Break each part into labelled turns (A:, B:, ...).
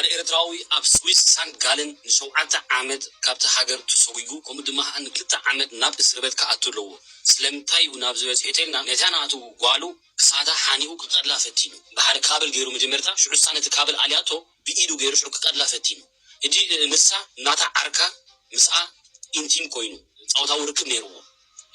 A: ሓደ ኤርትራዊ ኣብ ስዊስ ሳንጋልን ንሸውዓተ ዓመት ካብቲ ሃገር ተሰጉጉ ከምኡ ድማ ኣን ክልተ ዓመት ናብ እስር ቤት ከኣትለዎ ስለምንታይ ናብ ዝበፅሕ ተልና ነታናቱ ጓሉ ክሳታ ሓኒኡ ክቀድላ ፈቲኑ ብሓደ ካብል ገይሩ መጀመርታ ሽዑሳ ነቲ ካብል ኣልያቶ ብኢዱ ገይሩ ሽዑ ክቀድላ ፈቲኑ እጂ ንሳ ናታ ዓርካ ምስኣ ኢንቲም ኮይኑ ፃውታው ርክብ ነይርዎ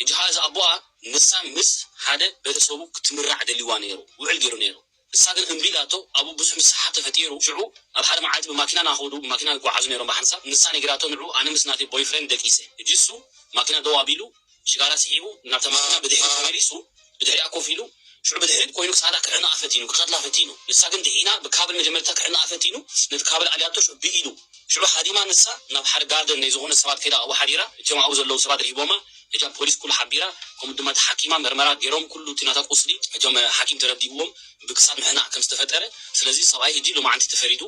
A: እጂ ሃዛ ኣቦኣ ንሳ ምስ ሓደ ቤተሰቡ ክትምራዕ ደሊዋ ነይሩ ውዕል ገይሩ ነይሩ ሳገን እንቢላቶ አቡ ብዙ مساحه تفطيرو شعو اب حدا معاد بماكينه ناخذو بماكينه يقعزو نيرو بحنسا نسا نيغراتو نعو انا مسناتي بوي فريند دقيسه اجيسو ماكينه دوابيلو شغالا سيبو نابتا ماكينه بدحي كاميريسو بدحي اكوفيلو شعو بدحي كوينو سادا كعنا افتينو كخدلا فتينو نساغن دحينا بكابل مجمرتا كعنا افتينو نتكابل علياتو شعو بيدو شعو حديما نسا ناب حد غاردن نيزونه سبات كده او حديرا جماعو زلو سبات ريبوما اجا بوليس كل حبيرا كوم دمات حكيمه مرمرا غيروم كله تيناتا قصدي اجا حكيم ترديوهم بكسات محنا كم استفدره ስለዚህ ሰባይ እጂ ሎማንቲ ተፈሪዱ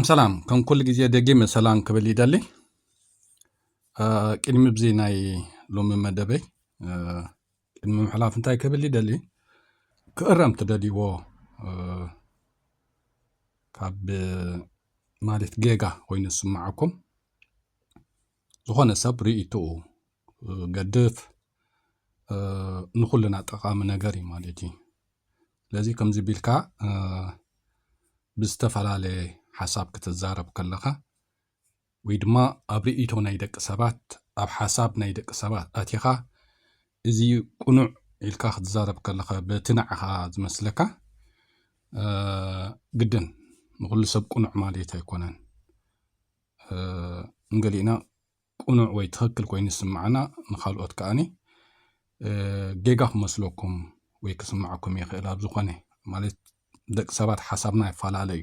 B: ሰላም ከም ኩል ግዜ ደጊም ሰላም ክብል ይደሊ ቅድሚ ብዚ ናይ ሎሚ መደበይ ቅድሚ ምሕላፍ እንታይ ክብል ይደሊ ክእረም ተደዲዎ ካብ ማለት ጌጋ ኮይኑ ስማዓኩም ዝኾነ ሰብ ርእይቱ ገድፍ ንኹልና ጠቃሚ ነገር ማለት እዩ ለዚ ከምዚ ቢልካ ብዝተፈላለ ሓሳብ ክትዛረብ ከለኻ ወይ ድማ ኣብ ርእይቶ ናይ ደቂ ሰባት ኣብ ሓሳብ ናይ ደቂ ሰባት ኣቲኻ እዚ ቁኑዕ ኢልካ ክትዛረብ ከለኻ በትናዕኻ ዝመስለካ ግድን ንኹሉ ሰብ ቁኑዕ ማለት ኣይኮነን እንገሊና ቁኑዕ ወይ ትክክል ኮይኑ ስማዓና ንኻልኦት ከኣኒ ጌጋ ክመስለኩም ወይ ክስማዓኩም ይኽእል ኣብ ዝኾነ ማለት ደቂ ሰባት ሓሳብና ይፈላለዩ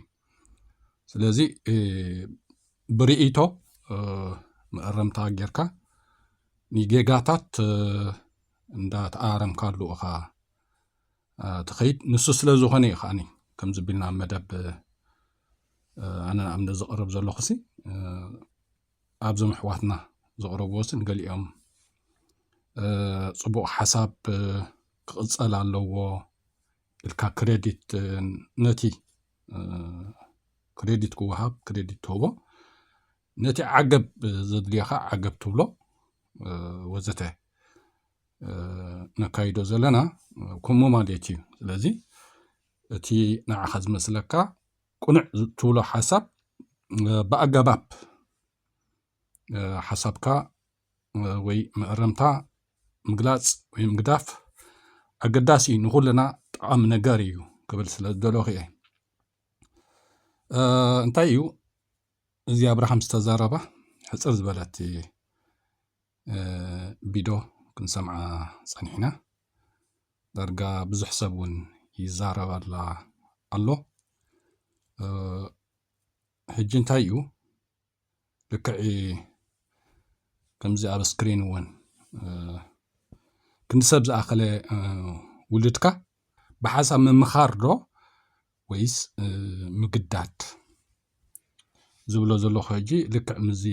B: ስለዚ ብርእይቶ ምእረምታ ጌርካ ንጌጋታት እንዳተኣረምካሉ ኢኻ ትኸይድ ንሱ ስለ ዝኾነ ይኻኒ ከም ዝብልና መደብ ኣነ ኣምነ ዘቕርብ ዘለኹሲ ኣብዞም ኣሕዋትና ዘቕረብዎስን ገሊኦም ጽቡቕ ሓሳብ ክቕፀል ኣለዎ ኢልካ ክሬዲት ነቲ ክሬዲት ክወሃብ ክሬዲት ትህቦ ነቲ ዓገብ ዘድልየኻ ዓገብ ትብሎ ወዘተ ነካይዶ ዘለና ከምኡ ማለት እዩ ስለዚ እቲ ንዓኻ ዝመስለካ ቁኑዕ ትብሎ ሓሳብ ብኣገባብ ሓሳብካ ወይ ምእረምታ ምግላፅ ወይ ምግዳፍ ኣገዳሲ ንኹልና ጠቃሚ ነገር እዩ ክብል ስለ ዝደለኹ እየ እንታይ እዩ እዚ ኣብርሃም ዝተዛረባ ሕፅር ዝበለት ቪድዮ ክንሰምዓ ፀኒሕና ዳርጋ ብዙሕ ሰብ እውን ይዛረባላ ኣሎ ሕጂ እንታይ እዩ ልክዕ ከምዚ ኣብ ስክሪን እውን ክንሰብ ዝኣኸለ ውልድካ ብሓሳብ ምምኻር ዶ ወይስ ምግዳድ ዝብሎ ዘለኹ ሕጂ ልክዕ ምዚ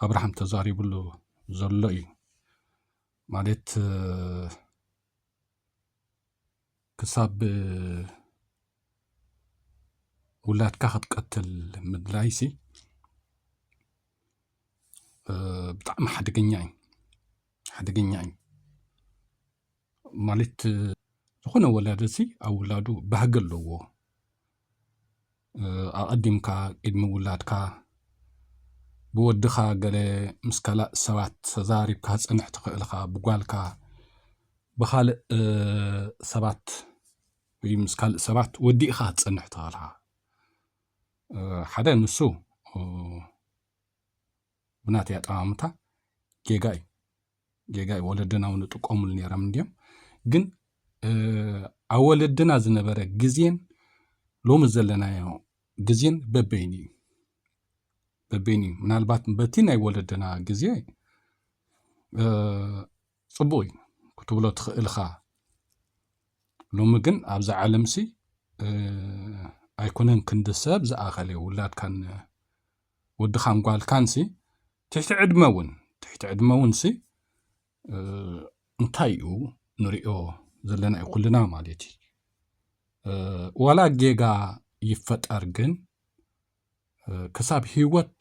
B: ኣብርሃም ተዛሪቡሉ ዘሎ እዩ ማለት ክሳብ ውላድካ ክትቀትል ምድላይሲ ብጣዕሚ ሓደገኛ እዩ ማለት ዝኾነ ወላደሲ ኣብ ውላዱ ባህጊ ኣለዎ ኣቐዲምካ ቅድሚ ውላድካ ብወድኻ ገለ ምስ ካልእ ሰባት ተዛሪብካ ፀንሕ ትኽእልካ ብጓልካ ብኻልእ ሰባት ወይ ምስ ካልእ ሰባት ወዲእኻ ትፀንሕ ትኽእልካ ሓደ ንሱ ብናተይ ኣጠማምታ ጌጋ እዩ ወለድና እውን ይጥቀሙሉ ነይሮም እንድዮም ግን ኣብ ወለድና ዝነበረ ግዜን ሎሚ ዘለናዮ ግዜን በበይኒ እዩ ምናልባት በቲ ናይ ወለድና ግዜ ጽቡቕ እዩ ክትብሎ ትኽእልካ ሎሚ ግን ኣብዛ ዓለምሲ ኣይኮነን ክንዲ ሰብ ዝኣኸለ ውላድካን ወድኻን ጓልካንሲ ትሕቲ ዕድመ እውን ሲ እንታይ እዩ ንሪኦ ዘለና ኩልና ማለት እዩ ዋላ ጌጋ ይፈጠር ግን ክሳብ ህይወት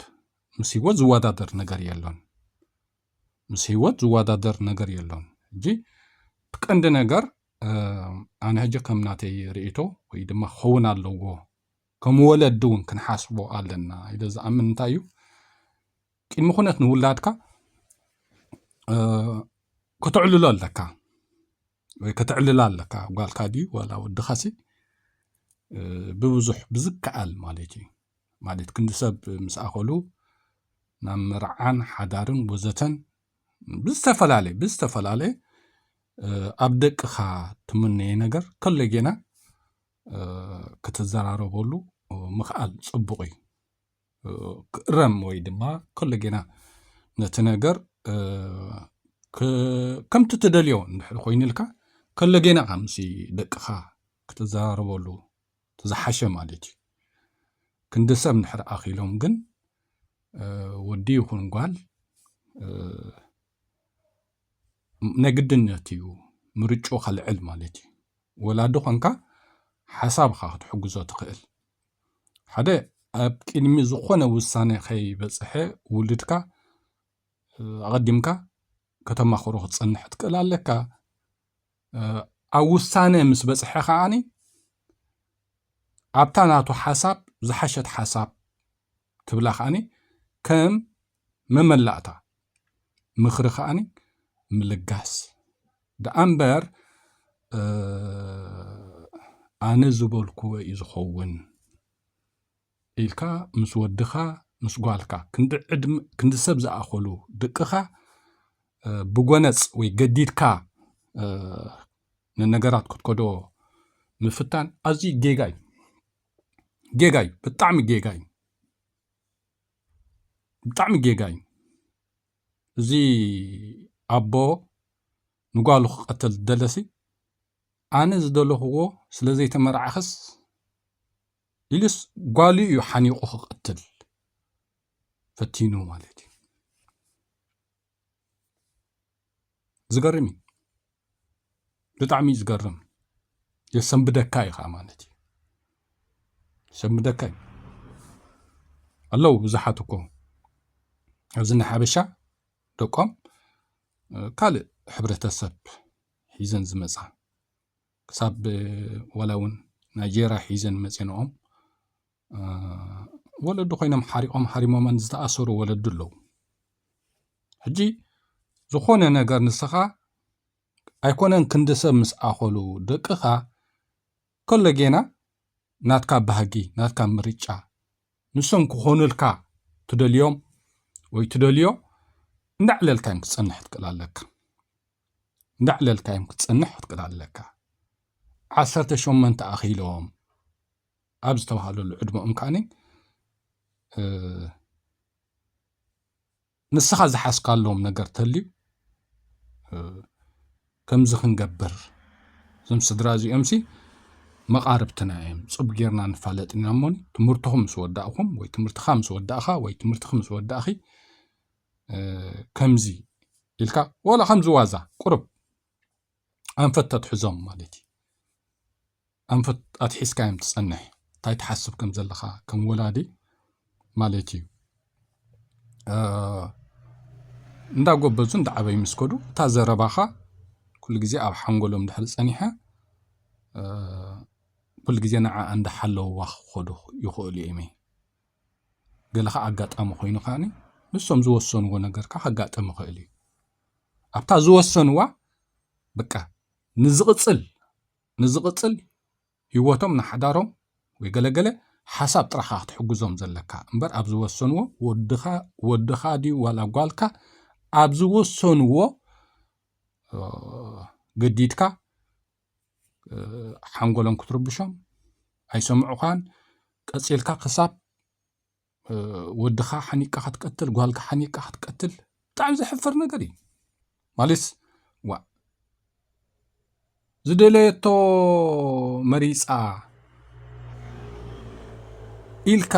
B: ምስ ህይወት ዝወዳደር ነገር የለን ምስ ህይወት ዝወዳደር ነገር የለን እንጂ ትቀንዲ ነገር ኣነ ሕጂ ከም ናተይ ርእቶ ወይ ድማ ክኸውን ኣለዎ ከም ወለዲ እውን ክንሓስቦ ኣለና ኢለ ዝኣምን እንታይ እዩ ቅድሚ ኩነት ንውላድካ ክትዕልሎ ኣለካ ወይ ክትዕልላ ኣለካ ጓልካ ድዩ ዋላ ወድኻሲ ብብዙሕ ብዝከኣል ማለት እዩ ማለት ክንዲ ሰብ ምስ ኣኸሉ ናብ መርዓን ሓዳርን ወዘተን ብዝተፈላለየ ኣብ ደቅኻ ትምነየ ነገር ከለጌና ክትዘራረበሉ ምኽኣል ጽቡቕ እዩ ክእረም ወይ ድማ ከለጌና ነቲ ነገር ከምቲ ትደልዮ እንድሕር ኮይኑልካ ከለጌና ከምሲ ደቅኻ ክትዘራረበሉ ተዝሓሸ ማለት እዩ ክንዲ ሰብ እንድሕር ኣኺሎም ግን ወዲ ይኹን ጓል ነግድነት እዩ ምርጮ ኸልዕል ማለት እዩ ወላዲ ኾንካ ሓሳብካ ክትሕግዞ ትኽእል ሓደ ኣብ ቅድሚ ዝኾነ ውሳነ ከይበፅሐ ውልድካ ኣቐዲምካ ከተማኽሮ ክትጸንሕ ትክእል ኣለካ ኣብ ውሳነ ምስ በፅሐ ከዓኒ ኣብታ ናቱ ሓሳብ ዝሓሸት ሓሳብ ትብላ ከዓኒ ከም መመላእታ ምኽሪ ከዓኒ ምልጋስ ደኣምበር ኣነ ዝበልክዎ እዩ ዝኸውን ኢልካ ምስ ወድኻ ምስ ጓልካ ክንዲ ሰብ ዝኣኸሉ ደቅኻ ብጎነፅ ወይ ገዲድካ ንነገራት ክትከዶ ምፍታን ኣዝዩ ጌጋ እዩ ብጣዕሚ ጌጋ እዩ እዚ ኣቦ ንጓሉ ክቐትል ደለሲ ኣነ ዝደለኽዎ ስለ ዘይተመርዓኽስ ኢልስ ጓሉ እዩ ሓኒቑ ክቐትል ፈቲኑ ማለት እዩ ዝገርም እዩ ብጣዕሚ ዝገርም የሰንብደካ ኢኻ ማለት እዩ የሰንብደካ እዩ ኣለው ብዙሓት እኮ ኣብዚ ሓበሻ ደቆም ካልእ ሕብረተሰብ ሒዘን ዝመፃ ክሳብ ወላ እውን ናይጀርያ ሒዘን መፂንኦም ወለዱ ኮይኖም ሓሪሞምን ዝተኣሰሩ ወለዱ ኣለው ሕጂ ዝኾነ ነገር ንስኻ ኣይኮነን ክንዲ ሰብ ምስ ኣኸሉ ደቅኻ ከለጌና ናትካ ባህጊ ናትካ ምርጫ ንሶም ክኾኑልካ ትደልዮም ወይ ትደልዮ እንዳዕለልካዮም ክትጸንሕ ትክእል ኣለካ 18 ኣኺሎም ኣብ ዝተባሃለሉ ዕድመኦም ከዓኒ ንስኻ ዝሓስካሎም ነገር ተልዩ ከምዚ ክንገብር እዞም ስድራ እዚኦምሲ መቃርብትና እዮም ፅቡቅ ጌርና ንፋለጥ ኢና እሞኒ ትምህርትኩም ምስ ወዳእኩም ወይ ትምህርትኻ ምስ ወዳእኻ ወይ ትምህርትኹም ምስ ወዳእኺ ከምዚ ኢልካ ወላ ከምዚ ዋዛ ቁርብ ኣንፈት ተትሕዞም ማለት እዩ ኣንፈት ኣትሒዝካ እዮም ትጸንሕ እንታይ ትሓስብ ከም ዘለኻ ከም ወላዲ ማለት እዩ እንዳጎበዙ እንዳዓበይ ምስ ከዱ እታ ዘረባኻ ኩሉ ግዜ ኣብ ሓንጎሎም ድሕሪ ጸኒሐ ኩሉ ግዜ ንዓ እንዳሓለውዋ ክኸዱ ይኽእሉ እዮም ገለኻ ኣጋጣሚ ኮይኑ ከዓኒ ንሶም ዝወሰንዎ ነገርካ ከጋጥም ይኽእል እዩ ኣብታ ዝወሰንዋ በቃ ንዝቕፅል ህይወቶም ንሓዳሮም ወይ ገለገለ ሓሳብ ጥራኻ ክትሕግዞም ዘለካ እምበር ኣብ ዝወሰንዎ ወድኻ ድዩ ዋላ ጓልካ ኣብ ዝወሰንዎ ገዲድካ ሓንጎሎም ክትርብሾም ኣይሰምዑኻን ቀፂልካ ክሳብ ወድኻ ሓኒቅካ ክትቀትል ጓልካ ሓኒቅካ ክትቀትል ብጣዕሚ ዘሕፍር ነገር እዩ ማለት ዝደለየቶ መሪፃ ኢልካ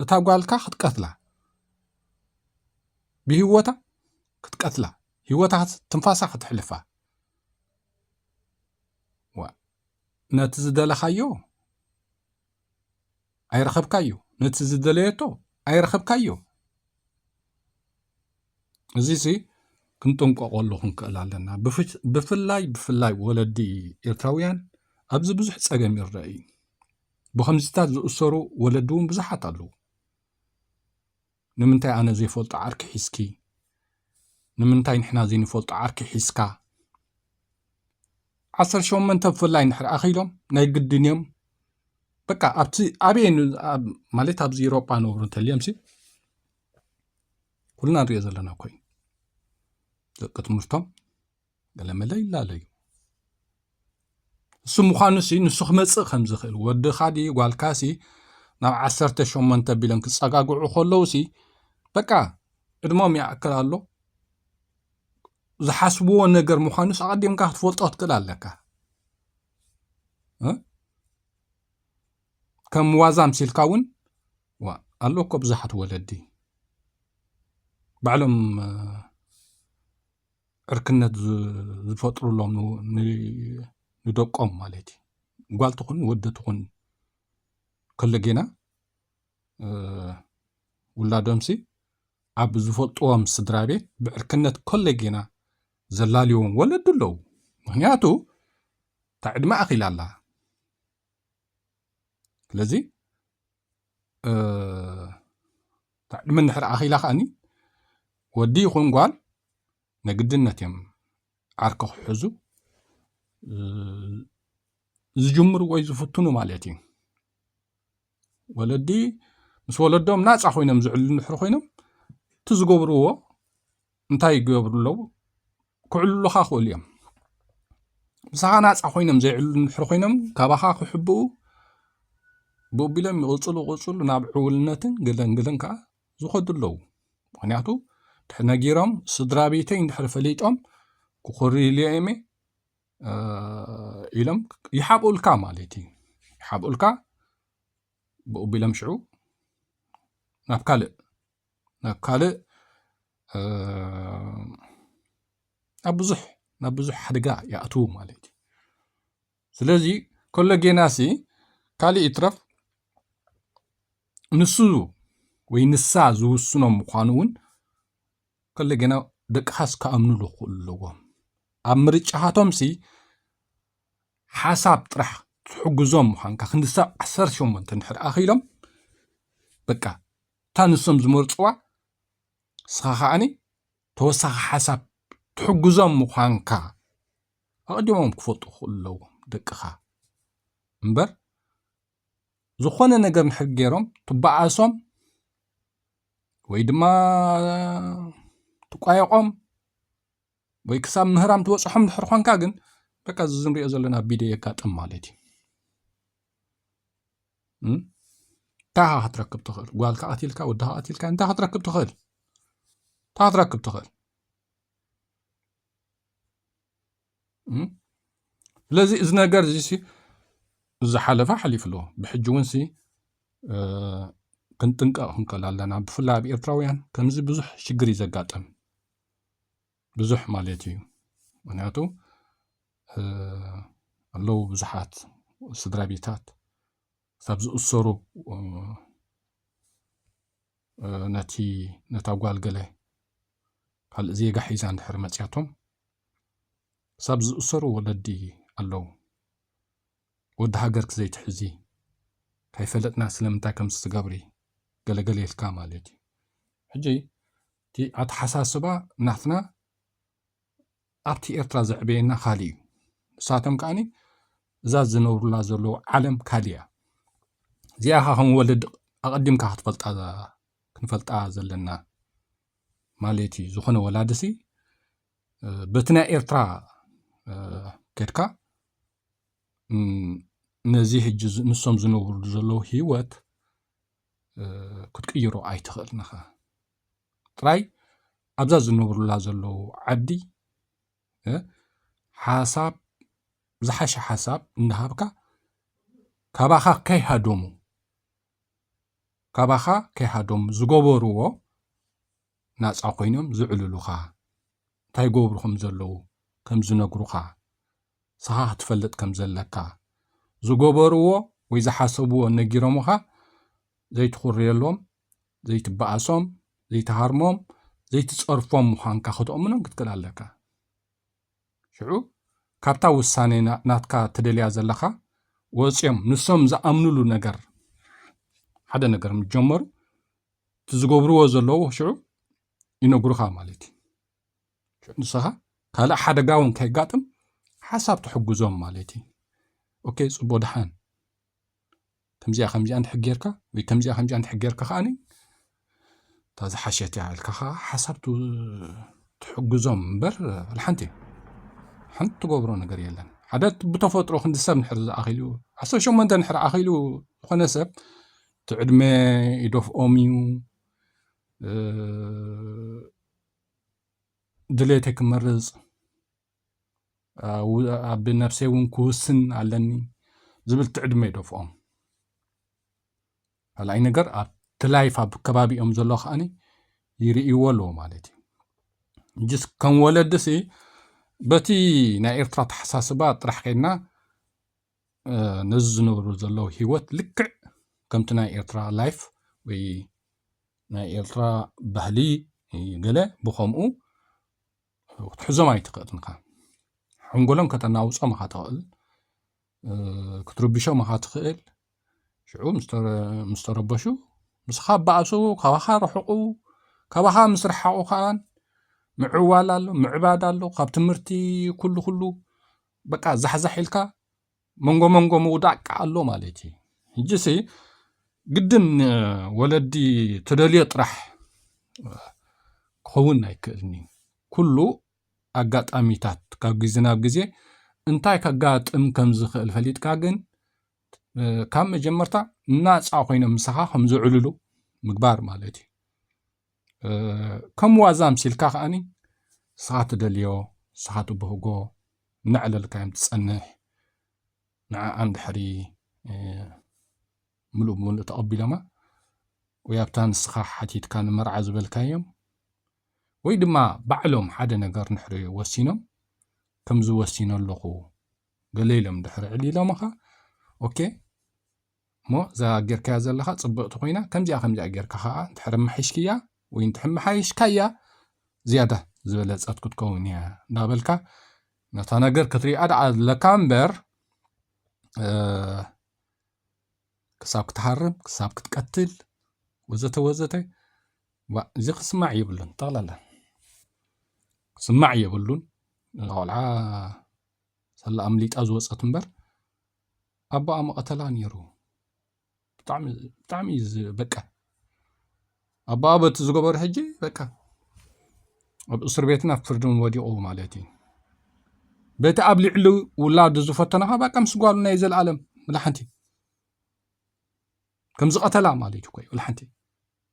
B: እታ ጓልካ ክትቀትላ ብህይወታ ክትቀትላ ህይወታ ትንፋሳ ክትሕልፋ ነቲ ዝደለኻዮ ኣይረኸብካዮ ነቲ ዝደለየቶ ኣይረኸብካዮ እዚሲ ክንጥንቀቐሉ ክንክእል ኣለና ብፍላይ ወለዲ ኤርትራውያን ኣብዚ ብዙሕ ፀገም ይረአ እዩ ብከምዚታት ዝእሰሩ ወለዲ እውን ብዙሓት ኣለዉ ንምንታይ ኣነ ዘይፈልጦ ዓርኪ ሒዝኪ ንምንታይ ንሕና ዘይንፈልጦ ዓርኪ ሒዝካ 18 ብፍላይ ንድሕር ኣኺሎም ናይ ግድን እዮም በቃ ኣብቲ ኣበየን ማለት ኣብዚ ኤውሮጳ ነብሩ እንተልዮምሲ ኩልና ንሪኦ ዘለና ኮይኑ ደቂ ትምህርቶም ገለመለ ይላለዩ እሱ ምዃኑሲ ንሱ ክመፅእ ከም ዝኽእል ወድኻ ዲ ጓልካሲ ናብ 18 ቢሎም ክፀጋግዑ ከለውሲ በቃ ዕድሞም ይኣክል ኣሎ ዝሓስብዎ ነገር ምዃኑስ ኣቐዲምካ ክትፈልጦ ትክእል ኣለካ ከም ዋዛ ምሲልካ እውን ኣሎ እኮ ብዙሓት ወለዲ ባዕሎም ዕርክነት ዝፈጥሩሎም ንደቆም ማለት እዩ ጓል ትኹን ወዲ ትኹን ኩሉ ጌና ውላዶምሲ ኣብ ዝፈልጥዎም ስድራ ቤት ብዕርክነት ኩሉ ጌና ዘላልዮም ወለዲ ኣለዉ ምክንያቱ እታ ዕድመ ኣኺላ ኣላ ስለዚ እታ ዕድመ እንድሕር ኣኺላ ከዓኒ ወዲ ይኹን ጓል ነግድነት እዮም ዓርኪ ክሕዙ ዝጅምሩ ወይ ዝፍትኑ ማለት እዩ ወለዲ ምስ ወለዶም ናፃ ኮይኖም ዝዕሉ እንድሕር ኮይኖም እቲ ዝገብርዎ እንታይ ይገብሩ ኣለዉ ክዕልሉኻ ክእሉ እዮም ምሳኻ ናፃ ኮይኖም ዘይዕሉ እንድሕር ኮይኖም ካባኻ ክሕብኡ ብቢሎም ይቕፅሉ ናብ ዕውልነትን ገለን ከዓ ዝኸዱ ኣለዉ ምክንያቱ ነጊሮም ስድራ ቤተይ እንድሕር ፈሊጦም ክኽሪልየመ ኢሎም ይሓብኡልካ ማለት እዩ ይሓብኡልካ ብቢሎም ሽዑ ናብ ካልእ ናብ ብዙሕ ሓደጋ ይኣትዉ ማለት እዩ ስለዚ ኩሉ ጌናሲ ካልእ ይትረፍ ንሱ ወይ ንሳ ዝውስኖም ምዃኑ እውን ኩሉ ጌና ደቅኻስ ከኣምኑሉ ክእሉ ኣለዎም ኣብ ምርጫኻቶምሲ ሓሳብ ጥራሕ ትሕግዞም ምዃንካ ክንዲሳብ 18 እንድሕር ኣኺሎም በቃ እታ ንሶም ዝመርፅዋ ስኻ ከዓኒ ተወሳኺ ሓሳብ ትሕግዞም ምዃንካ ኣቐዲሞም ክፈልጡ ክእሉ ኣለዎም ደቅኻ እምበር ዝኾነ ነገር ንድሕር ገይሮም ትበኣሶም ወይ ድማ ትቋየቖም ወይ ክሳብ ምህራም ትበፅሖም ድሕር ኮንካ ግን በቃ እዚ ንሪኦ ዘለና ቢድዮ የጋጥም ማለት እዩ እንታይ ክትረክብ ትኽእል ጓልካ ቀቲልካ ወድኻ ቀቲልካ እንታይ ክትረክብ ትኽእል ስለዚ እዚ ነገር እዚ ዝሓለፈ ሓሊፉ ኣሎ ብሕጂ እውንሲ ክንጥንቀቕ ክንክእል ኣለና ብፍላይ ኣብ ኤርትራውያን ከምዚ ብዙሕ ሽግር እዩ ዘጋጥም ብዙሕ ማለት እዩ ምክንያቱ ኣለዉ ብዙሓት ስድራ ቤታት ሳብ ዝእሰሩ ነታ ጓል ገለ ካልእ ዜጋ ሒዛ እንድሕር መፅያቶም ሳብ ዝእሰሩ ወለዲ ኣለዉ ወዲ ሃገር ክዘይትሕዚ ከይፈለጥና ስለምንታይ ከምዚ ትገብሪ ገለገለ ኢልካ ማለት እዩ ሕጂ እቲ ኣተሓሳስባ ናትና ኣብቲ ኤርትራ ዘዕበየና ካሊእ እዩ ንሳቶም ከዓኒ እዛ ዝነብሩላ ዘለዉ ዓለም ካሊእ እያ እዚኣኻ ከም ወለድ ኣቐዲምካ ክንፈልጣ ዘለና ማለት እዩ ዝኾነ ወላድሲ በቲ ናይ ኤርትራ ከድካ ነዚ ሕጂ ንሶም ዝነብሩሉ ዘለዉ ሂወት ክትቅይሮ ኣይትኽእልንኻ ጥራይ ኣብዛ ዝነብሩላ ዘለዉ ዓዲ ሓሳብ ዝሓሸ ሓሳብ እንዳሃብካ ካባኻ ከይሃደሙ ዝገበርዎ ናፃ ኮይኖም ዝዕልሉኻ እንታይ ገብሩ ከም ዘለዉ ከም ዝነግሩኻ ስኻ ክትፈልጥ ከም ዘለካ ዝገበርዎ ወይ ዝሓሰብዎ ነጊሮምኻ ዘይትኹርየሎም ዘይትበኣሶም ዘይትሃርሞም ዘይትፀርፎም ምዃንካ ክትእምኖም ክትክእል ኣለካ ሽዑ ካብታ ውሳኔ ናትካ ትደልያ ዘለኻ ወፅዮም ንሶም ዝኣምንሉ ነገር ሓደ ነገር ምጀመሩ ትዝገብርዎ ዘለዉ ሽዑ ይነግሩኻ ማለት እዩ ንስኻ ካልእ ሓደጋ እውን ከይጋጥም ሓሳብ ትሕግዞም ማለት እዩ ኦኬ ፅቡቅ ድሓን ከምዚኣ እንድሕር ጌርካ ወይ ከምዚኣ እንድሕር ጌርካ ከዓኒ እታ ዝሓሸት እያ ኢልካ ከዓ ሓሳብ ትሕግዞም እምበር ሓንቲ ትገብሮ ነገር የለን ሓደ ብተፈጥሮ ክንዲ ሰብ ንሕር ዝኣኺሉ 18 ንሕር ኣኺሉ ዝኾነ ሰብ ትዕድመ ይደፍኦም እዩ ድሌተይ ክመርፅ ኣብ ነፍሰይ እውን ክውስን ኣለኒ ዝብል ትዕድመ ይደፍኦም ካልኣይ ነገር ኣብቲ ላይፍ ኣብ ከባቢኦም ዘሎ ከዓኒ ይርእይዎ ኣለዎ ማለት እዩ ጅስ ከም ወለድሲ በቲ ናይ ኤርትራ ተሓሳስባ ጥራሕ ከይድና ነዚ ዝነብሩ ዘለዉ ሂወት ልክዕ ከምቲ ናይ ኤርትራ ላይፍ ወይ ናይ ኤርትራ ባህሊ ገለ ብኸምኡ ክትሕዞም ኣይትኽእልንካ ሕንጎሎም ከተናውፆም ኢኻ ትኽእል ክትርብሾም ኢኻ ትኽእል ሽዑ ምስ ተረበሹ ምስኻ በኣሱ ካባኻ ርሕቑ ካባኻ ምስ ርሓቑ ከዓን ምዕዋል ኣሎ ምዕባድ ኣሎ ካብ ትምህርቲ ኩሉ በቃ ዛሕዛሕ ኢልካ መንጎ ምውዳቅ ኣሎ ማለት እዩ ሕጂሲ ግድን ወለዲ ተደልዮ ጥራሕ ክኸውን ኣይክእልኒ ኩሉ ኣጋጣሚታት ካብ ግዜ ናብ ግዜ እንታይ ከጋጥም ከም ዝኽእል ፈሊጥካ ግን ካብ መጀመርታ ናፃ ኮይኖም ምስኻ ከም ዝዕልሉ ምግባር ማለት እዩ ከም ዋዛ ምሲልካ ከዓኒ ስኻ ትደልዮ ስኻ ትብህጎ ንዕለልካ እዮም ትፀንሕ ንዓኣ እንድሕሪ ሙሉእ ተቐቢሎማ ወይ ኣብታ ንስኻ ሓቲትካ ንመርዓ ዝበልካዮም ወይ ድማ ባዕሎም ሓደ ነገር ንሕሪ ወሲኖም ከምዚ ወሲኖ ኣለኹ ገለ ኢሎም ድሕሪ ዕሊሎም ኢኻ ኦኬ ሞ እዛ ጌርካያ ዘለኻ ፅብቕቲ ኮይና ከምዚኣ ጌርካ ከዓ እንድሕሪ መሓይሽክያ ወይ እንድሕሪ መሓይሽካያ ዝያዳ ዝበለፀት ክትከውን እያ እንዳበልካ ነታ ነገር ክትሪኣ ደኣ ዘለካ እምበር ክሳብ ክትሃርም ክሳብ ክትቀትል ወዘተ እዚ ክስማዕ የብሉን ጠቕላላ ክስማዕ የብሉን ቆልዓ ሰላ ኣምሊጣ ዝወፀት እምበር ኣባኣ መቐተላ ነይሩ ብጣዕሚ በቃ ኣባኣ በቲ ዝገበሩ ሕጂ በቃ ኣብ እስር ቤትና ፍርድን ወዲቑ ማለት እዩ በቲ ኣብ ልዕሊ ውላዱ ዝፈተነኻ በቃ ምስ ጓሉ ናይ ዘለኣለም ብላሓንቲ ከም ዝቐተላ ማለት እዩ ኮይ ብላሓንቲ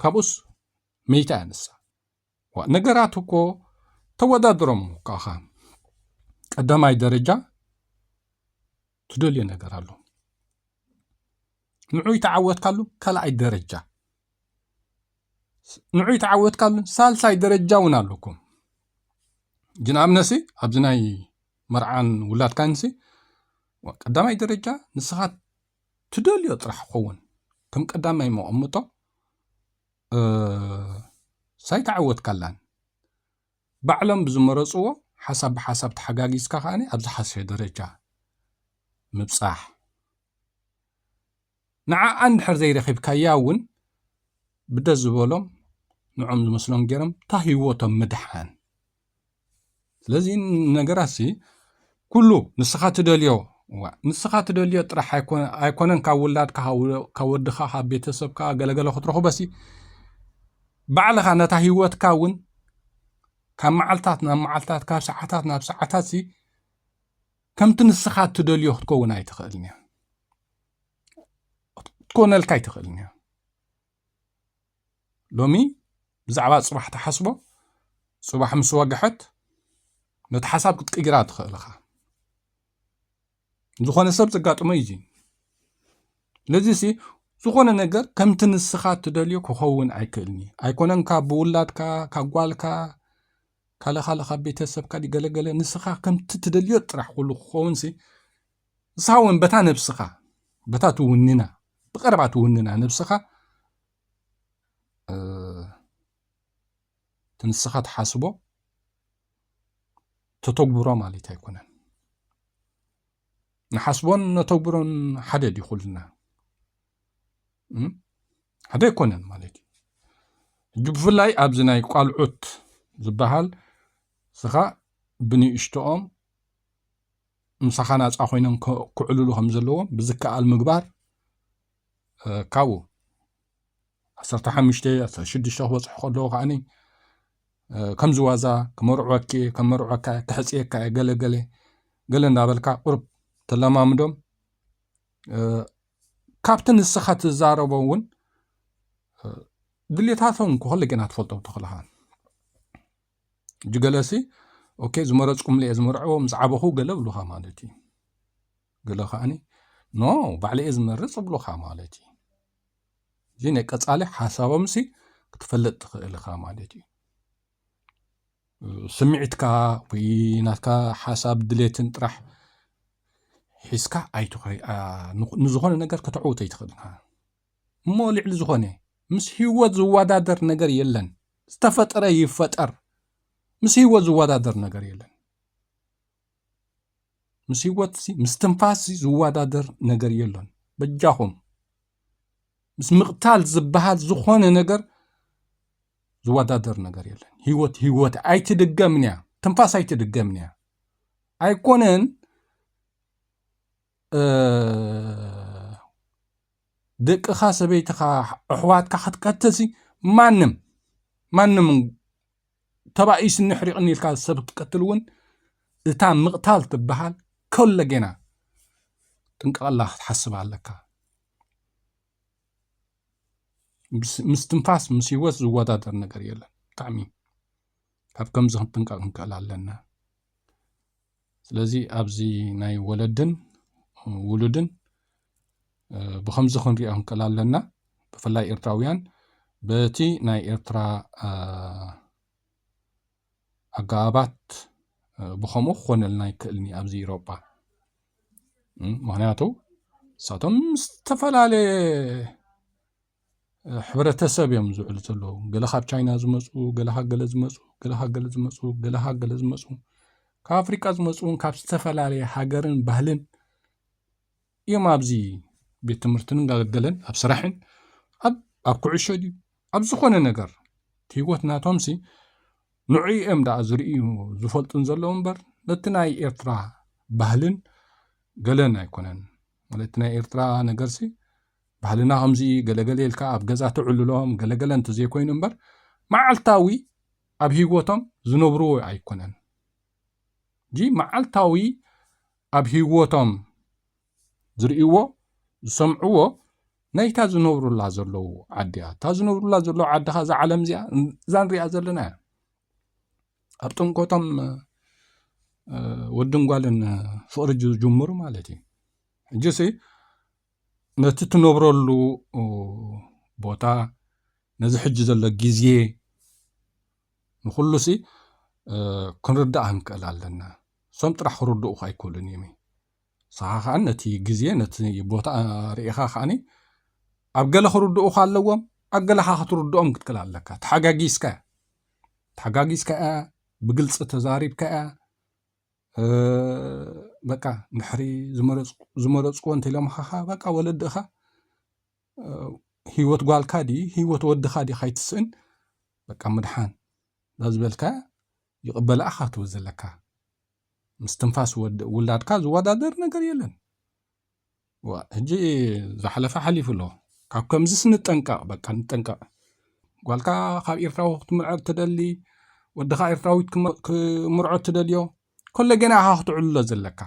B: ካብኡስ መይታ ያንሳ ነገራት እኮ ተወዳድሮም ካኻ ቀዳማይ ደረጃ ትደልዮ ነገር ኣሎ ንዑይ ተዓወትካሉ ካልኣይ ደረጃ ንዑይ ተዓወትካሉ ሳልሳይ ደረጃ እውን ኣለኩም ጅንኣብነሲ ኣብዚ ናይ መርዓን ውላድካ ንሲ ቀዳማይ ደረጃ ንስኻ ትደልዮ ጥራሕ ክኸውን ከም ቀዳማይ መቐምጦ ሳይ ተዓወትካላን ባዕሎም ብዝመረፅዎ ሓሳብ ብሓሳብ ተሓጋጊዝካ ከዓኒ ኣብ ዝሓሸ ደረጃ ምብፃሕ ንዓኣ እንድሕር ዘይረኺብካያ እውን ብደስ ዝበሎም ንዖም ዝመስሎም ገይሮም እታ ሂወቶም ምድሓን ስለዚ ነገራት ኩሉ ንስኻ ትደልዮ ጥራሕ ኣይኮነን ካብ ውላድካ ካብ ወድኻ ካብ ቤተሰብካ ገለገለ ክትረኽቦ ባዕልኻ ነታ ሂወትካ እውን ካብ መዓልታት ናብ መዓልታት ካብ ሰዓታት ናብ ሰዓታት ከምቲ ንስኻ ትደልዮ ክትከውን ኣይትኽእልን እያ ክትኮነልካ ኣይትኽእልን እያ ሎሚ ብዛዕባ ፅባሕ ተሓስቦ ፅባሕ ምስ ወግሐት ነቲ ሓሳብ ክትቅይራ ትኽእል ኢኻ ዝኾነ ሰብ ዘጋጥሞ እዩ ለዚ ዝኾነ ነገር ከምቲ ንስኻ ትደልዮ ክኸውን ኣይክእልኒ ኣይኮነን ካብ ብውላድካ ካብ ጓልካ ካልኻለ ካብ ቤተሰብካ ገለገለ ንስኻ ከምቲ ትደልዮ ጥራሕ ኩሉ ክኸውን ንስኻ እውን በታ ነብስኻ በታ ትውንና ብቐረባ ትውንና ነብስኻ تنسخة تحاسبه تتكبره مالتها يكونن نحاسبون نتكبرون حدد يخلنا هذا يكونن مالتي جب فلاي أبزنا يقال عط زبهال سخا بني اشتؤم مسخانا أخوينا كعلو هم زلوهم بذكاء المقبار كاو أسرت حمشتي أشد الشهوة صحوا عني كم زوازا كمرعوكي كمرعوكا كحسيكا قال نابلكا قرب تلمامدم كابتن السخات الزاربون دليتاتهم كل جنات فلتو تخلها جلسي اوكي زمرصكم لي زمرعو مصعبخو قلبلوها مالتي قالها اني نو بعلي ازمرص بلوها مالتي جيني قصالي حسابمسي كتفلط تخلها مالتي سمعتكا ويناتكا حساب دليتن طرح حسكا ايتخي نزخون ነገር ከተعوت يتخلها مولع لزخونه مس هيوت زوادادر ነገር የለን استفطر يفطر مس هيوت زوادادر ነገር የለን مس هيوت مستنفاس زوادادر ነገር የለን በጃኹም مس مقتال زبሃል ዝخونه ነገር زوادادر ነገር የለን هيوت አይትድገምንያ ተንፋስ አይትድገምንያ አይኮነን دقخا سبيتخا أحواتك خطكتسي مانم تبعيس النحرقني الكال سبت قتلون إتا مقتال تبحال كل جنا تنقل الله تحسب عليك مستنفاس مسيوس زوادات النقر يلا تعميم هاب كم زهن تنقل علينا سلازي أبزي ناي ولدن بخمس خن ريهم كلال لنا بفلاي إرتراويان بتي ناي إرترا أجابات بخمو خون الناي كلني أبزي أوروبا مهنياتو ساتم استفل على حبرة سبيم زعل تلو قلها بچاينا زمسو قلها قل زمسو كافريكا زمسو كاب استفل على حجرن بهلن يوم أبزي بيتمرتن غلغلن اب سراحن اب كعشو دي اب زخونه ነገር تيغوتنا تومسي نوعي ام دا زريو زفلطن زلو امبر لتناي إرترا ባህልን ገለና ይኮነን ማለትና ኤርትራ ነገርሲ ባህልና همزي ገለገለልካ ኣብ ገዛ ተዕልሎም ገለገለን ተዘይ ኮይኑ እምበር ማዓልታዊ ኣብ ህይወቶም ዝነብሩ ኣይኮነን ጂ ማዓልታዊ ኣብ ህይወቶም ዝርእዎ ዝሰምዕዎ ናይታ ዝነብሩላ ዘለዉ ዓድያ ታ ዝነብሩላ ዘለዉ ዓድኻ ዛ ዓለም እዚኣ ዛንሪኣ ዘለና ኣብ ጥንቆቶም ወድን ጓልን ፍቅሪ ዝጅምሩ ማለት እዩ እጅሲ ነቲ ትነብረሉ ቦታ ነዚ ሕጂ ዘሎ ግዜ ንኩሉሲ ክንርዳእ ክንክእል ኣለና ሶም ጥራሕ ክርድኡ ኣይክእሉን እዩም صحاحة نتي جزية نتي بوتا ريخا خاني أبجل خردو خالوهم أبجل خاطردوهم قلت كلا لك تحجاجيسكا بقلص تزاريب كا بقى نحري زمرز كون تلام خا بقى ولد خا هيوت قال كادي هيوت ود خادي خايتسن بقى مدحان لازبلكا يقبل أخات وزلكا مستنفاس ولادكا زوادادر ነገር የለን ወጂ زحلفه حليف له ካብ ከምዝስ ንጠንቀቅ በቃ ንጠንቀቅ ጓልካ ካብ ኤርትራዊ ክትምርዖ ትደሊ ወድኻ ኤርትራዊት ክምርዖ ትደልዮ كلنا هاختعلو ዘለካ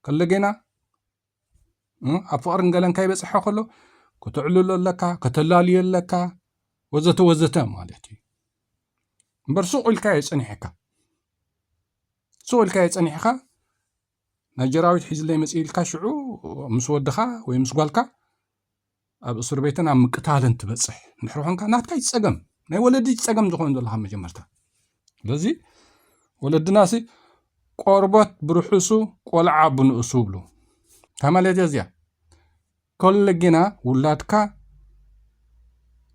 B: كلنا أفقر نقلن كاي بصحة كله كتعلل لك كتلالي لك وزت مالتي برسوق الكاي صنيحك سوق الكاي صنيحك نجراويت حيز لي مسئيل كاشعو مسودخا وي مسغالكا اب اسر بيتنا مقتالن تبصح نحروحنكا ناتكا يصقم ناي ولدي يصقم زخون زلها مجمرتا لذي ولدناسي قربت برحسو قلع بنقسو بلو تمالي جزيا كل جنا ولادكا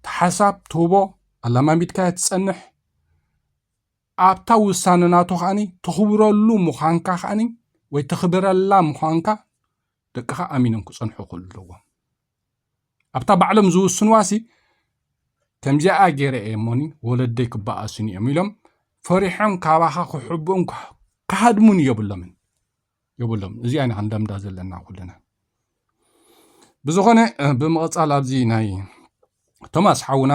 B: تحساب توبو ኣላማሚድካ ትጸንሕ ኣብታ ውሳነናቱ ኸዓኒ ትኽብረሉ ምዃንካ ኸዓኒ ወይ ትኽብረላ ምዃንካ ደቅኻ ኣሚኖም ክጸንሑ ይኽእሉ ኣለዎም ኣብታ ባዕሎም ዝውስንዋሲ ከምዚኣ ገይረ እየ እሞኒ ወለደይ ክበኣሱን እዮም ኢሎም ፈሪሖም ካባኻ ክሕብኦም ካሃድሙን የብሎምን እዚኣ ኢና ክንደምዳ ዘለና ኩልና ብዝኾነ ብምቕጻል ኣብዚ ናይ ቶማስ ሓውና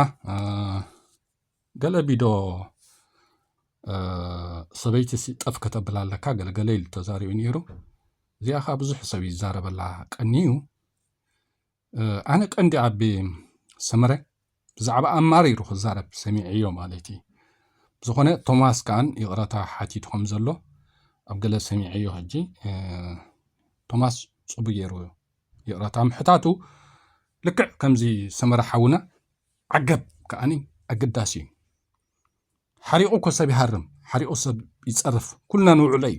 B: ገለ ቢዶ ሰበይቲ ጠፍ ከተብል ኣለካ ገለገለ ኢሉ ተዛሪቡ ነይሩ እዚኣ ኸ ብዙሕ ሰብ ይዛረበላ ቀኒ እዩ ኣነ ቀንዲ ኣቢ ሰመረ ብዛዕባ ኣማሪሩ ክዛረብ ሰሚዕዮ ማለት እዩ ብዝኾነ ቶማስ ከኣን ይቕረታ ሓቲቱ ከም ዘሎ ኣብ ገለ ሰሚዕዮ ሕጂ ቶማስ ጽቡቕ ገይሩ ይቕረታ ምሕታቱ ልክዕ ከምዚ ሰመረ ሓውና ዓገብ ከኣኒ ኣገዳሲ እዩ ሓሪቑ እኮ ሰብ ይሃርም ሓሪቑ ሰብ ይጸርፍ ኩልና ንውዕሎ እዩ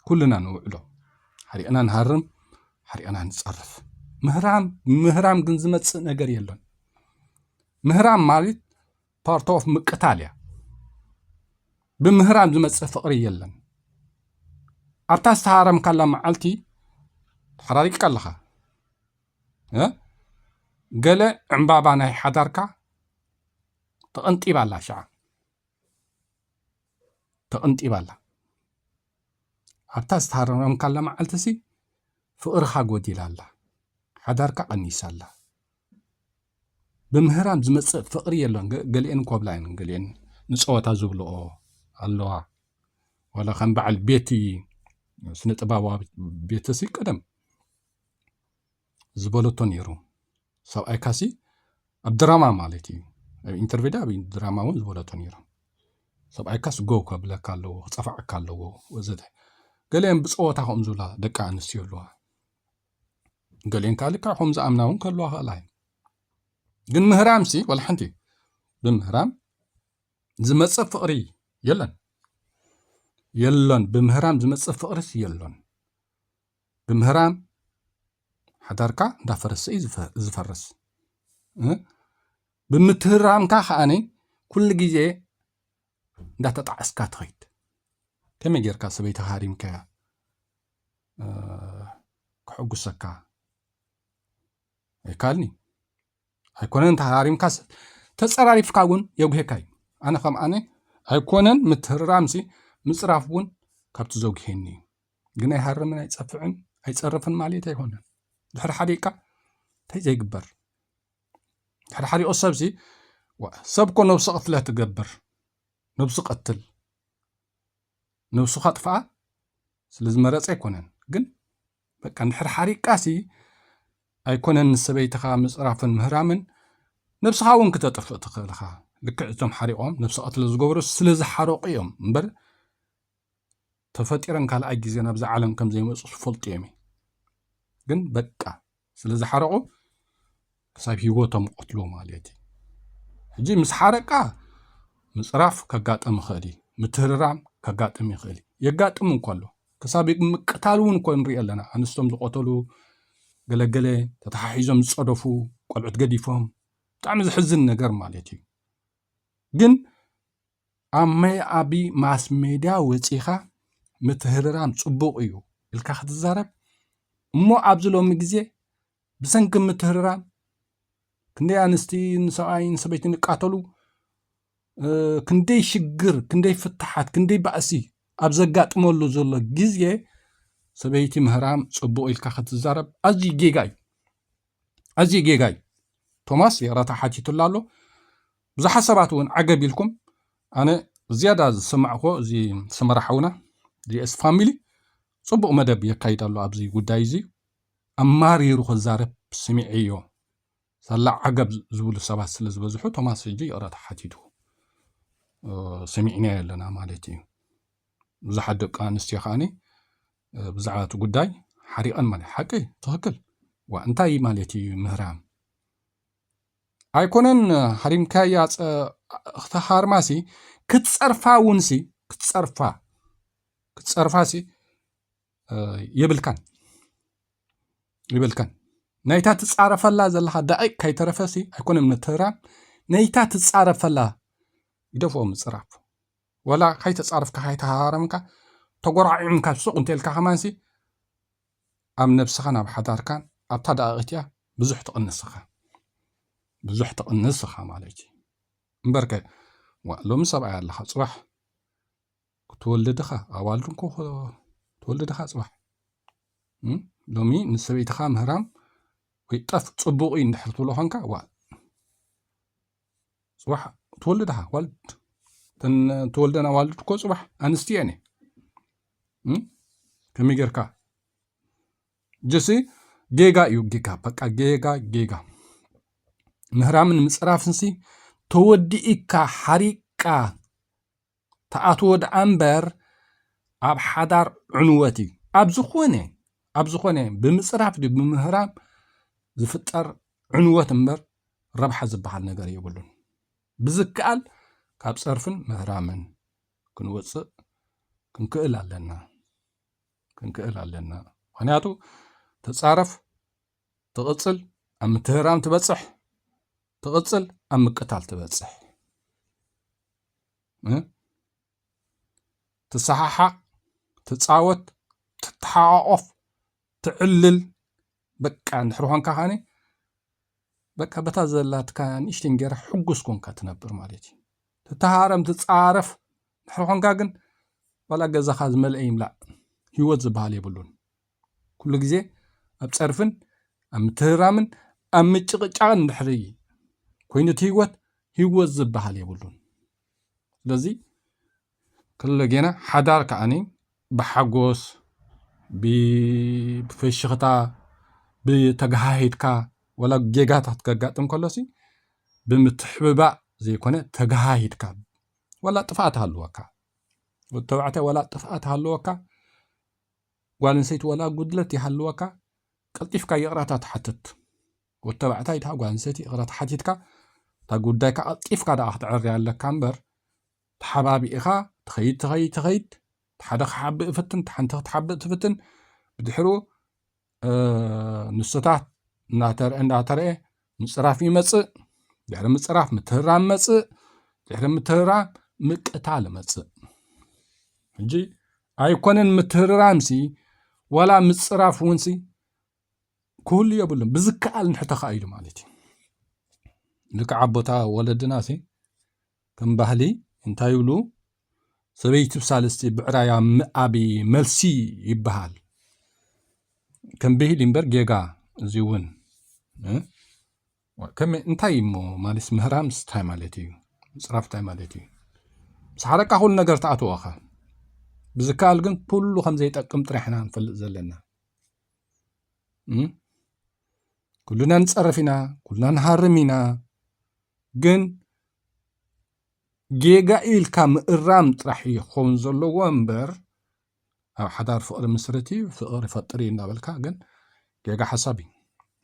B: ኩልና ንውዕሎ ሓሪቕና ንሃርም ሓሪቕና ንጸርፍ ምህራም ግን ዝመጽእ ነገር የለን ምህራም ማለት ፓርት ኦፍ ምቅታል እያ ብምህራም ዝመጽእ ፍቕሪ የለን ኣብታ ዝተሃረምካላ መዓልቲ ተሓራሪቕካ ኣለኻ ገለ ዕምባባ ናይ ሓዳርካ ተቐንጢባላ ሸዓ ተቐንጢባላ ኣብታ ዝተሃረምካላ መዓልቲሲ ፍቕርኻ ጎዲላ ኣላ ሓዳርካ ቀኒሳላ ብምህራም ዝመጽእ ፍቕሪ የለን ገሊአን ኮብላይን ገሊአን ንፀወታ ዝብልኦ ኣለዋ ወላ ከም በዓል ቤቲ ስነ ጥበባዊ ቤተሲ ቀደም ዝበለቶ ነይሩ ሰብኣይካሲ ኣብ ድራማ ማለት እዩ ኣብ ኢንተርቪዳ ኣብ ድራማ እውን ዝበለቶ ነይሩ ሰብኣይካስ ጎ ከብለካ ኣለዎ ክፀፋዕካ ኣለዎ ወዘተ ገሊአን ብፀወታ ከምኡ ዝብላ ደቂ ኣንስትዮ ኣለዋ ገሊአን ካልካ ከምኡ ዝኣምና እውን ከለዋ ክእላ ግን ምህራምሲ ወላ ሓንቲ ብምህራም ዝመጽእ ፍቕሪ የለን ብምህራም ዝመጽእ ፍቕሪስ የለን ብምህራም ሓዳርካ እንዳፈረሰ እዩ ዝፈርስ ብምትህራምካ ኸኣነ ኩሉ ግዜ እንዳተጣዕስካ ትኸይድ ከመይ ጌርካ ሰበይቲ ሃሪምካ ክሕጉሰካ ኣይካልኒ ኣይኮነን ተሃሪምካ ተጸራሪፍካ እውን የጉሄካ እዩ ኣነ ከም ኣነ ኣይኮነን ምትህራምሲ ምጽራፍ እውን ካብቲ ዘጉሄኒ እዩ ግን ኣይሃርምን ኣይጸፍዕን ኣይጸርፍን ማለት ኣይኮነን ድሕሪ ሓዲቕካ እንታይ ዘይግበር ድሕሪ ሓዲቆ ሰብሲ ሰብ ኮ ነብሱ ቅትለ ትገብር ነብሱ ቀትል ነብሱ ኸጥፍኣ ስለ ዝመረፀ ኣይኮነን ግን በቃ ድሕሪ ሓዲቕካሲ ኣይኮነን ንሰበይትኻ ምጽራፍን ምህራምን ነብስኻ እውን ክተጥፍእ ትኽእልኻ ልክዕ እቶም ሓሪቆም ነብሲ ቀትለ ዝገብሩ ስለ ዝሓረቑ እዮም እምበር ተፈጢረን ካልኣይ ግዜ ናብዚ ዓለም ከም ዘይመፁ ዝፈልጡ እዮም ግን በቃ ስለ ዝሓረቑ ክሳብ ሂወቶም ቆትሉ ማለት እዩ ሕጂ ምስ ሓረቃ ምጽራፍ ከጋጥም ይኽእል እዩ ምትህርራም ከጋጥም ይኽእል እዩ የጋጥም እንከሎ ክሳብ ምቅታል እውን እኮ ንሪኢ ኣለና ኣንስቶም ዝቆተሉ ገለገለ ተተሓሒዞም ዝጸደፉ ቆልዑት ገዲፎም ብጣዕሚ ዝሕዝን ነገር ማለት እዩ ግን ኣብ ማስ ሜድያ ወፂኻ ምትህርራም ጽቡቕ እዩ ኢልካ ክትዛረብ እሞ ኣብዚ ሎሚ ግዜ ብሰንኪ ምትህርራም ክንደይ ኣንስቲ ንሰብኣይ ንሰበይቲ ንቃተሉ ክንደይ ሽግር ክንደይ ፍትሓት ክንደይ ባእሲ ኣብ ዘጋጥመሉ ዘሎ ግዜ ሰበይቲ ምህራም ጽቡቕ ኢልካ ክትዛረብ ኣዝዩ ጌጋ እዩ ቶማስ የቕረታ ሓቲቱላ ኣሎ ብዙሓት ሰባት እውን ዓገብ ኢልኩም ኣነ ዝያዳ ዝሰማዕኮ እዚ ሰመራ ሓውና ዲኤስ ፋሚሊ ጽቡቕ መደብ የካይድ ኣሎ ኣብዚ ጉዳይ እዚ ኣማሪሩ ክዛረብ ስሚዕዮ ሳላ ዓገብ ዝብሉ ሰባት ስለ ዝበዝሑ ቶማስ ሕጂ ይቕረታ ሓቲቱ ሰሚዕና ኣለና ማለት እዩ ብዙሓት ደቂ ኣንስትዮ ከዓኒ ብዛዕባ እቲ ጉዳይ ሓሪቐን ማለት ሓቂ ትኽክል ዋ እንታይ ማለት እዩ ምህራም ኣይኮነን ሃሪምካያ ክተሃርማሲ ክትጸርፋ ውንሲ ክትጸርፋሲ የብልካን ናይታ ትጻረፈላ ዘለኻ ደቂቕ ከይተረፈሲ ኣይኮነን ምትህራም نيتا تتصارف فلا يدفو مصراف ولا خاي تصارف كخاي تهارمك تقرعيمك السوق انتلك خمانسي ام نفسخا ناب حداركان ابتا داغتيا بزح تقنسخا مالتي مبركه لوم سبع الله صباح تولدخا اوالدكو تولدخا صباح لومي نسبيتخا مهرام ويطف صبوقي ندحرتلو خنكا وا صباح تولدها والد تولدنا والدكو صباح انستياني كمي غيركا جسي جيجا يو جيجا بقى جيجا مهرامن مصرافنسي توديئكا حريقا تأتود أمبر أب حدار عنواتي أبزخوني بمصراف دي بمهرام زفتر عنوات أمبر ربح زبحال نقر يقولون بزكال كاب صرفن مهرامن كنوصق كنكئل علينا خنياتو تصارف تقصل أم تهرام تبصح تقصل أم قتال تبصح تصحح تتصاوت تتحقف تعلل بقى نحروهن كهاني بقى بتازلات كان يشتنجر حقسكم كتنبر مالتي تتهارم تتصارف نحروهن كاغن ولا جزا خاز ملئيم لا هيوت زبال يبلون كل جزي أبصرفن أم تهرامن أم تشقጫን دحري كوينت هيوت زبال يبلون لذي كل جينا حدار كأني بحجوس بفشختا بتجاهيدكا ولا جيجات هتجاتم كلاسي بمتحببا زي كونه تجاهيدكا ولا طفات هالوكا وتبعته ولا طفات هالوكا قالنسيت ولا قدلت هالوكا قلطيفكا يقراتا تحتت وتبعته يتها قالنسيتي قرات حتيتكا تا قدايكا قلطيفكا دا اختعر يالك كامبر تحبابي إخا تخيد تحدق حب فتن تحنتق تحب تفتن بدحرو نستات ناتر مصراف يمص دحر مصراف متهرام مص دحر متهرام مقتال مص እንጂ አይኮነን متهرامسي ولا مصراف ونسي كل يبلن بزكال نحتخايد مالتي لك عبوتا ولدناسي كم ባህሊ እንታይ ይብሉ ሰበይቲ ብሳልስቲ ብዕራያ ምኣቢ መልሲ ይበሃል ከም ብሂል እምበር ጌጋ እዚውን ከም እንታይ ሞ ማለት ምህራም ስታይ ማለት እዩ ጽራፍ ታይ ማለት እዩ ሳረቃ ሁሉ ነገር ተኣትወኻ ብዝካል ግን ኩሉ ከም ዘይጠቅም ጥራሕና ንፈልጥ ዘለና ኩሉና ንጸረፊና ኩሉና ንሃርሚና ግን جيجا إلكا مقرام طرحي خون زلو ومبر أو حدار فقر مسرتي فقر فطري نابلكا جن جيجا حسابي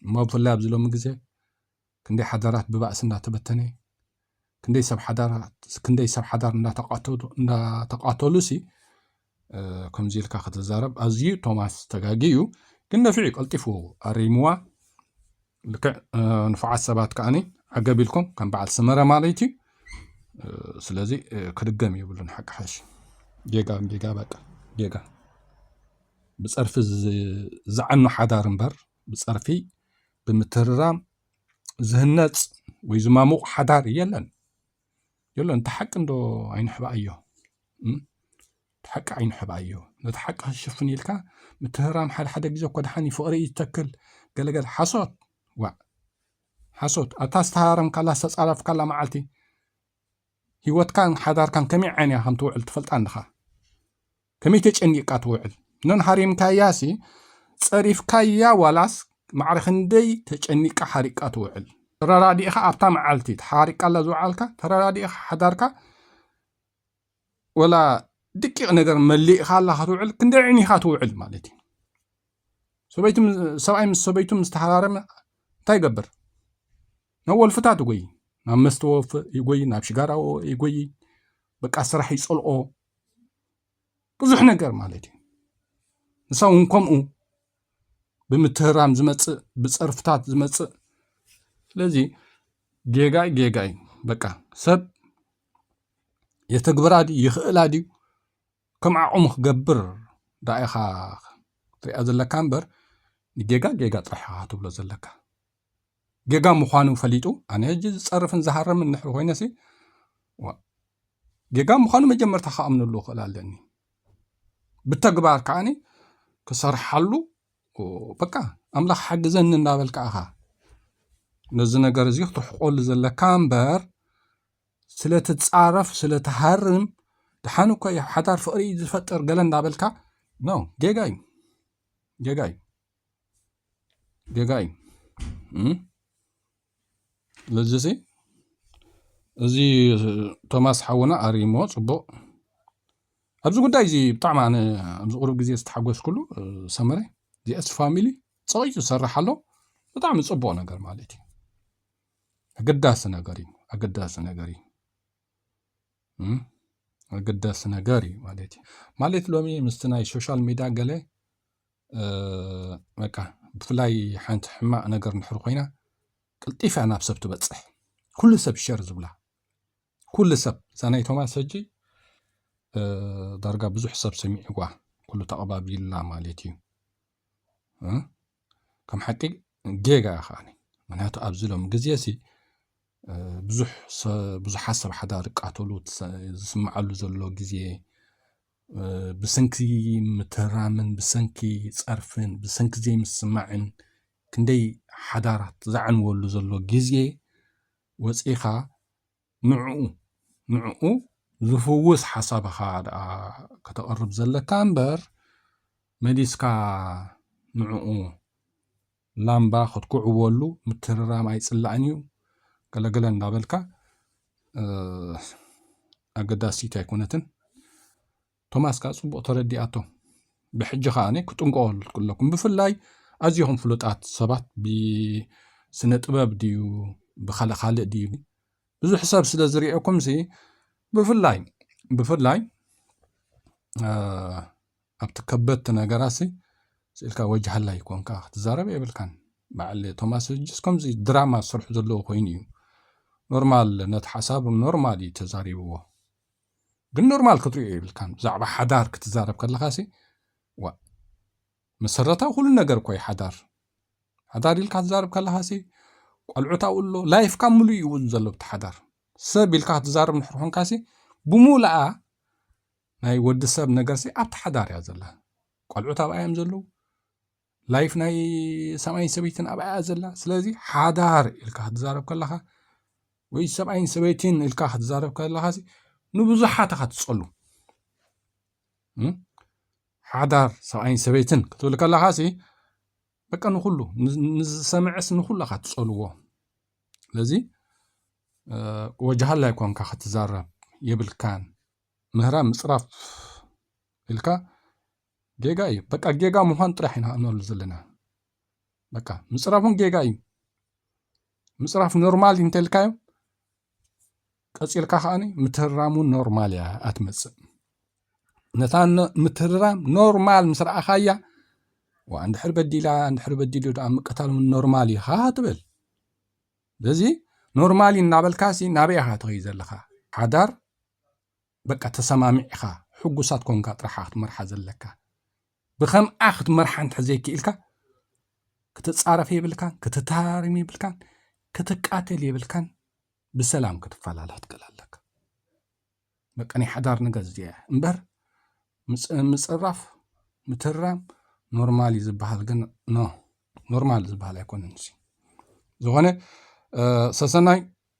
B: ما بفلاب زلو مجزي كندي حدارات ببأسنا تبتني كندي سب حدار نا تقاتلوسي كم زيلكا خد الزارب أزيو توماس تجاجيو كنا فيك ألطفو أريموا لك نفع السبات كأني عقبيلكم كان بعد سمرة ماليتي ስለዚህ ክድገም ይብሉን حق حش جيجا በቃ جيجا بصرف زعنو حدار امبر بصرفي بمتررام زهنص ወይ ዝማሙቕ حدار يلن تحق اندو عين حبايو تحق عين حبايو نتحق شفن يلكا متهرام حد جزو كدحني فقري يتكل قلقل حصوت اتاستهارم كلا سصرف كلا معلتي هيوت كان حدار كان كمي عينيا هم توعل تفلت عندها كمي تجنيقا توعل نن حريم كاياسي صريف كايا ولاس معرخندي تجنيقا حريقا توعل ترارادي اخا ابتا معالتي حريقا لا زوعالكا ترارادي اخا حداركا ولا دقيق نجر ملي خالا توعل كندي عيني خا توعل مالتي سبيتم سبعي من سبيتم مستحرارم تايقبر نول فتات قوي نام مستوف يقوي ناب شجارة يقوي بك أسرح يسألقه بزح نجار مالتي نساون كمو بمتهرام زمت بصرفتات زمت لذي جيجاي በቃ ሰብ የተግብራዲ ይኽእላዲ ከም ዓቕሙ ክገብር ዳኢኻ ትሪኣ ዘለካ እምበር ጌጋ ጥራሕ ትብሎ ዘለካ ጌጋ ምዃኑ ፈሊጡ ኣነ ሕጂ ዝፀርፍን ዝሃርምን ንሕር ኮይነሲ ጌጋ ምዃኑ መጀመርታ ከኣምነሉ ክእል ኣለኒ ብተግባር ከዓኒ ክሰርሓሉ በቃ ኣምላኽ ሓግዘኒ እናበልካ ኢኻ ነዚ ነገር እዚ ክትሕቆሉ ዘለካ እምበር ስለትፃረፍ ስለትሃርም ድሓን እኮ ሓዳር ፍቅሪ ዝፈጥር ገለ እናበልካ ኖ ጌጋ እዩ ለዚ እዚ ቶማስ ሓውና ኣሪሞ ፅቡቅ ኣብዚ ጉዳይ እዚ ብጣዕሚ ኣነ ኣብዚ ቁሩብ ግዜ ዝተሓጎስኩሉ ሰመረ ዚኤስ ፋሚሊ ፀቂጡ ዝሰርሕ ኣሎ ብጣዕሚ ፅቡቅ ነገር ማለት እዩ ኣገዳሲ ነገር እዩ ማለት ሎሚ ምስቲ ናይ ሶሻል ሚድያ ገለ በቃ ብፍላይ ሓንቲ ሕማቅ ነገር ንሕር ኮይና ቅልጢፋ ናብ ሰብ ትበፅሕ ኩሉ ሰብ ሸር ዝብላ ኩሉ ሰብ ሳናይ ቶማስ ሕጂ ዳርጋ ብዙሕ ሰብ ሰሚዕዋ ኩሉ ተቐባቢላ ማለት እዩ ከም ሓቂ ጌጋ ኢኻኒ ምክንያቱ ኣብዚ ሎም ግዜ ሲ ብዙሓት ሰብ ሓዳር ቃተሉ ዝስማዓሉ ዘሎ ግዜ ብሰንኪ ምትራምን ብሰንኪ ፀርፍን ብሰንኪ ዘይምስማዕን ክንደይ ሓዳራት ዝዓንወሉ ዘሎ ግዜ ወፂኻ ንዕኡ ዝፍውስ ሓሳብኻ ከተቐርብ ዘለካ እምበር መዲስካ ንዕኡ ላምባ ክትኩዕወሉ ምትርራም ኣይፅላእን እዩ ገለገለ እንዳበልካ ኣገዳሲት ኣይኮነትን ቶማስ ካ ፅቡቅ ተረዲኣቶ ብሕጂ ከዓኒ ክጥንቀቀሉ ኩለኩም ብፍላይ ኣዝዮም ፍሉጣት ሰባት ብስነ ጥበብ ድዩ ብካልእ ድዩ ብዙሕ ሰብ ስለ ዝሪአኩም ሲ ብፍላይ ኣብቲ ከበድቲ ነገራሲ ስኢልካ ወጅሃላ ይኮንካ ክትዛረብ የብልካን በዓል ቶማስ ሕጂስ ከምዚ ድራማ ዝሰርሑ ዘለዎ ኮይኑ እዩ ኖርማል ነቲ ሓሳብ ኖርማል እዩ ተዛሪብዎ ግን ኖርማል ክትሪኦ የብልካን ብዛዕባ ሓዳር ክትዛረብ ከለካ ሲ መሰረታዊ ኩሉ ነገር ኮይ ሓዳር ኢልካ ትዛረብ ከለካ ሲ ቆልዑታ ውሎ ላይፍካ ሙሉ እዩ ዘሎ ብቲ ሓዳር ሰብ ኢልካ ክትዛረብ ንሕር ኮንካ ሲ ብሙሉኣ ናይ ወዲ ሰብ ነገር ሲ ኣብቲ ሓዳር እያ ዘላ ቆልዑታ ኣብኣ እዮም ዘለው ላይፍ ናይ ሰብኣይን ሰበይትን ኣብኣ እያ ዘላ ስለዚ ሓዳር ኢልካ ክትዛረብ ከለካ ወይ ሰብኣይን ሰበይትን ኢልካ ክትዛረብ ከለካ ሲ ንብዙሓት ኢኻ ትፀሉ ሓዳር ሰብኣይን ሰበይትን ክትብል ከለካ ሲ በቃ ንኩሉ ንዝሰምዕስ ንኩሉ ኢኻ ትፀልዎ ስለዚ ወጅሃላ ይኮንካ ክትዛረብ የብልካን ምህራም ምፅራፍ ኢልካ ጌጋ እዩ በቃ ጌጋ ምዃን ጥራሕ ኢና እንብሉ ዘለና በቃ ምፅራፉን ጌጋ እዩ ምፅራፍ ኖርማል እንተልካዮ ቀፂልካ ከዓኒ ምትህራሙን ኖርማል እያ ኣትመፅእ ነታ ምትህራም ኖርማል ምስ ረኣኻያ እንድሕር በዲሉ ዳ ምቅታል ኖርማል ኢኻ ትብል በዚ ኖርማሊ እናበልካሲ ናበይ ኢኻ ትኸይ ዘለካ ሓዳር በቃ ተሰማሚዕኻ ሕጉሳት ኮንካ ጥራሓ ክትመርሓ ዘለካ ብከምኣ ክትመርሓ እንተዘይክኢልካ ክትፃረፍ የብልካን ክትታርም የብልካን ክትቃተል የብልካን ብሰላም ክትፈላልሕ ትክእል ኣለካ በቃ ናይ ሓዳር ነገር እዚኣ እምበር ምፅራፍ ምትራም ኖርማሊ ዝበሃል ግን ኖርማል ዝበሃል ኣይኮነን ዝኾነ ሰሰናይ